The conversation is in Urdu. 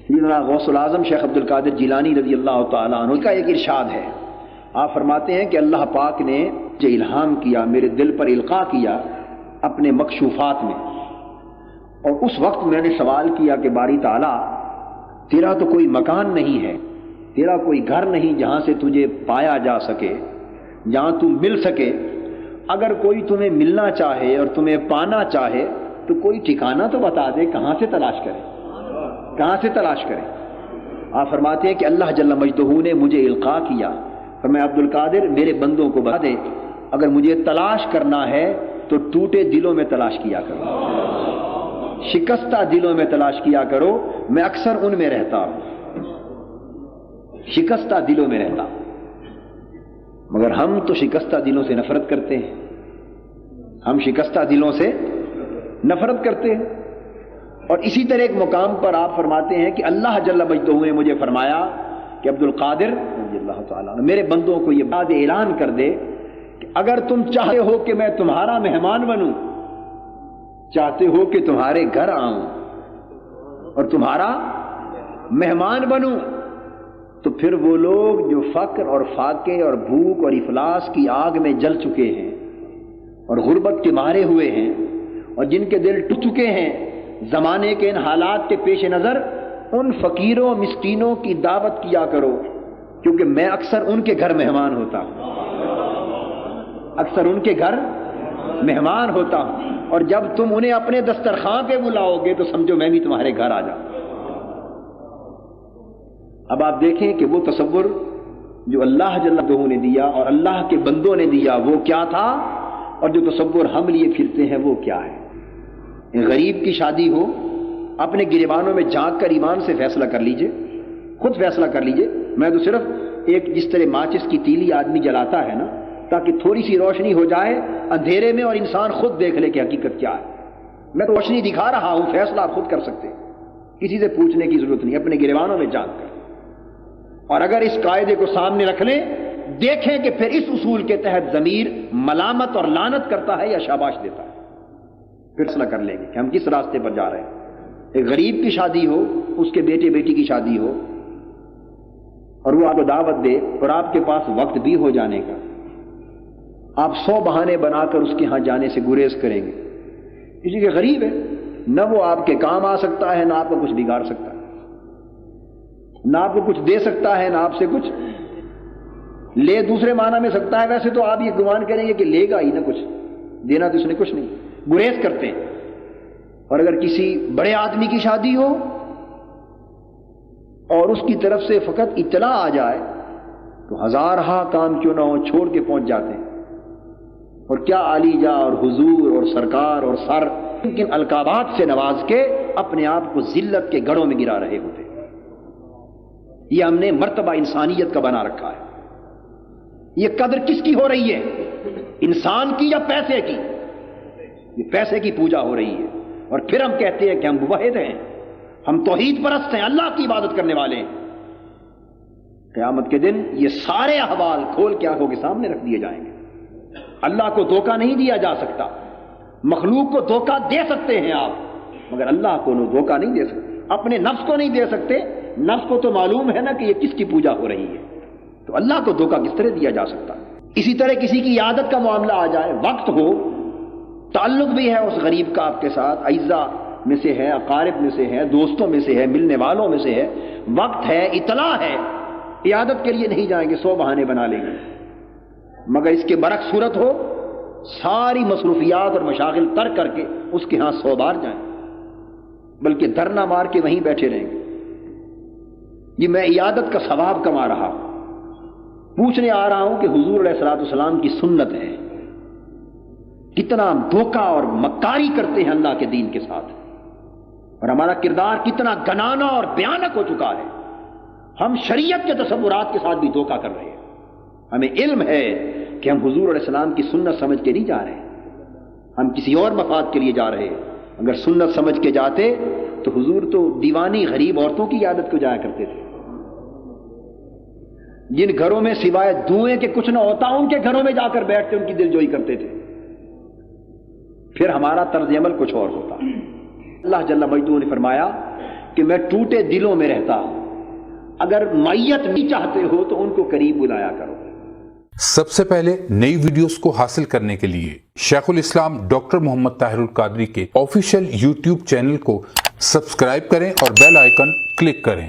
سیدنا غوث العظم شیخ عبد القادر جیلانی رضی اللہ تعالیٰ عنہ کا ایک ارشاد ہے، آپ فرماتے ہیں کہ اللہ پاک نے مجھے الہام کیا، میرے دل پر القاء کیا اپنے مکشوفات میں، اور اس وقت میں نے سوال کیا کہ باری تعالیٰ تیرا تو کوئی مکان نہیں ہے، تیرا کوئی گھر نہیں جہاں سے تجھے پایا جا سکے، جہاں تو مل سکے، اگر کوئی تمہیں ملنا چاہے اور تمہیں پانا چاہے تو کوئی ٹھکانہ تو بتا دے، کہاں سے تلاش کرے، کہاں سے تلاش کرے۔ آپ فرماتے ہیں کہ اللہ جل مجدہ نے مجھے القاء کیا، فرمایا عبد القادر میرے بندوں کو بتا دے اگر مجھے تلاش کرنا ہے تو ٹوٹے دلوں میں تلاش کیا کرو، شکستہ دلوں میں تلاش کیا کرو، میں اکثر ان میں رہتا ہوں، شکستہ دلوں میں رہتا ہوں۔ مگر ہم تو شکستہ دلوں سے نفرت کرتے ہیں، ہم شکستہ دلوں سے نفرت کرتے ہیں۔ اور اسی طرح ایک مقام پر آپ فرماتے ہیں کہ اللہ جل مجدہ نے مجھے فرمایا کہ عبد القادر رضی اللہ تعالیٰ عنہ میرے بندوں کو یہ بات اعلان کر دے کہ اگر تم چاہتے ہو کہ میں تمہارا مہمان بنوں، چاہتے ہو کہ تمہارے گھر آؤں اور تمہارا مہمان بنوں، تو پھر وہ لوگ جو فقر اور فاقے اور بھوک اور افلاس کی آگ میں جل چکے ہیں اور غربت کے مارے ہوئے ہیں اور جن کے دل ٹوٹ چکے ہیں زمانے کے ان حالات کے پیش نظر، ان فقیروں مسکینوں کی دعوت کیا کرو، کیونکہ میں اکثر ان کے گھر مہمان ہوتا ہوں، اکثر ان کے گھر مہمان ہوتا ہوں، اور جب تم انہیں اپنے دسترخوان پہ بلاؤ گے تو سمجھو میں بھی تمہارے گھر آ جاؤں۔ اب آپ دیکھیں کہ وہ تصور جو اللہ جل جلالہ نے دیا اور اللہ کے بندوں نے دیا وہ کیا تھا، اور جو تصور ہم لیے پھرتے ہیں وہ کیا ہے۔ غریب کی شادی ہو، اپنے گریبانوں میں جھانک کر ایمان سے فیصلہ کر لیجئے، خود فیصلہ کر لیجئے۔ میں تو صرف ایک جس طرح ماچس کی تیلی آدمی جلاتا ہے نا تاکہ تھوڑی سی روشنی ہو جائے اندھیرے میں اور انسان خود دیکھ لے کہ حقیقت کیا ہے، میں تو روشنی دکھا رہا ہوں، فیصلہ آپ خود کر سکتے ہیں، کسی سے پوچھنے کی ضرورت نہیں، اپنے گریبانوں میں جھانک کر۔ اور اگر اس قاعدے کو سامنے رکھ لیں، دیکھیں کہ پھر اس اصول کے تحت ضمیر ملامت اور لعنت کرتا ہے یا شاباش دیتا ہے، فیصلہ کر لیں گے کہ ہم کس راستے پر جا رہے ہیں۔ ایک غریب کی شادی ہو، اس کے بیٹے بیٹی کی شادی ہو، اور وہ آپ کو دعوت دے اور آپ کے پاس وقت بھی ہو جانے کا، آپ 100 بہانے بنا کر اس کے ہاں جانے سے گریز کریں گے، اسی کہ غریب ہے، نہ وہ آپ کے کام آ سکتا ہے، نہ آپ کو کچھ بگاڑ سکتا ہے، نہ آپ کو کچھ دے سکتا ہے، نہ آپ سے کچھ لے دوسرے معنی میں سکتا ہے۔ ویسے تو آپ یہ گمان کریں گے کہ لے گا ہی نہ، کچھ دینا تو اس نے کچھ نہیں، گریز کرتے ہیں۔ اور اگر کسی بڑے آدمی کی شادی ہو اور اس کی طرف سے فقط اطلاع آ جائے تو ہزارہا کام کیوں نہ ہو چھوڑ کے پہنچ جاتے ہیں، اور کیا علی جا اور حضور اور سرکار اور سر کن القابات سے نواز کے اپنے آپ کو ذلت کے گڑھوں میں گرا رہے ہوتے ہیں۔ یہ ہم نے مرتبہ انسانیت کا بنا رکھا ہے۔ یہ قدر کس کی ہو رہی ہے، انسان کی یا پیسے کی؟ یہ پیسے کی پوجا ہو رہی ہے، اور پھر ہم کہتے ہیں کہ ہم موحد ہیں، ہم توحید پرست ہیں، اللہ کی عبادت کرنے والے ہیں۔ قیامت کے دن یہ سارے احوال کھول کے آنکھوں کے سامنے رکھ دیے جائیں گے۔ اللہ کو دھوکہ نہیں دیا جا سکتا، مخلوق کو دھوکہ دے سکتے ہیں آپ، مگر اللہ کو دھوکہ نہیں دے سکتے، اپنے نفس کو نہیں دے سکتے۔ نفس کو تو معلوم ہے نا کہ یہ کس کی پوجا ہو رہی ہے، تو اللہ کو دھوکہ کس طرح دیا جا سکتا۔ اسی طرح کسی کی عادت کا معاملہ آ جائے، وقت ہو، تعلق بھی ہے اس غریب کا آپ کے ساتھ، اعزا میں سے ہے، اقارب میں سے ہے، دوستوں میں سے ہے، ملنے والوں میں سے ہے، وقت ہے، اطلاع ہے، عیادت کے لیے نہیں جائیں گے، 100 بہانے بنا لیں گے۔ مگر اس کے برعکس صورت ہو، ساری مصروفیات اور مشاغل ترک کر کے اس کے ہاں 100 بار جائیں، بلکہ دھرنا مار کے وہیں بیٹھے رہیں گے، یہ میں عیادت کا ثواب کما رہا ہوں، پوچھنے آ رہا ہوں کہ حضور علیہ الصلوۃ والسلام کی سنت ہے۔ کتنا ہم دھوکہ اور مکاری کرتے ہیں اللہ کے دین کے ساتھ، اور ہمارا کردار کتنا گنانا اور بیانک ہو چکا ہے۔ ہم شریعت کے تصورات کے ساتھ بھی دھوکہ کر رہے ہیں۔ ہمیں علم ہے کہ ہم حضور علیہ السلام کی سنت سمجھ کے نہیں جا رہے ہیں، ہم کسی اور مفاد کے لیے جا رہے ہیں۔ اگر سنت سمجھ کے جاتے تو حضور تو دیوانی غریب عورتوں کی عادت کو جایا کرتے تھے، جن گھروں میں سوائے دھوئیں کے کچھ نہ ہوتا ان کے گھروں میں جا کر بیٹھتے ان کی دل جوئی کرتے تھے، پھر ہمارا طرز عمل کچھ اور ہوتا۔ اللہ جل مجدہ نے فرمایا کہ میں ٹوٹے دلوں میں رہتا ہوں، اگر میت بھی چاہتے ہو تو ان کو قریب بلایا کرو۔ سب سے پہلے نئی ویڈیوز کو حاصل کرنے کے لیے شیخ الاسلام ڈاکٹر محمد طاہر القادری کے آفیشیل یوٹیوب چینل کو سبسکرائب کریں اور بیل آئیکن کلک کریں۔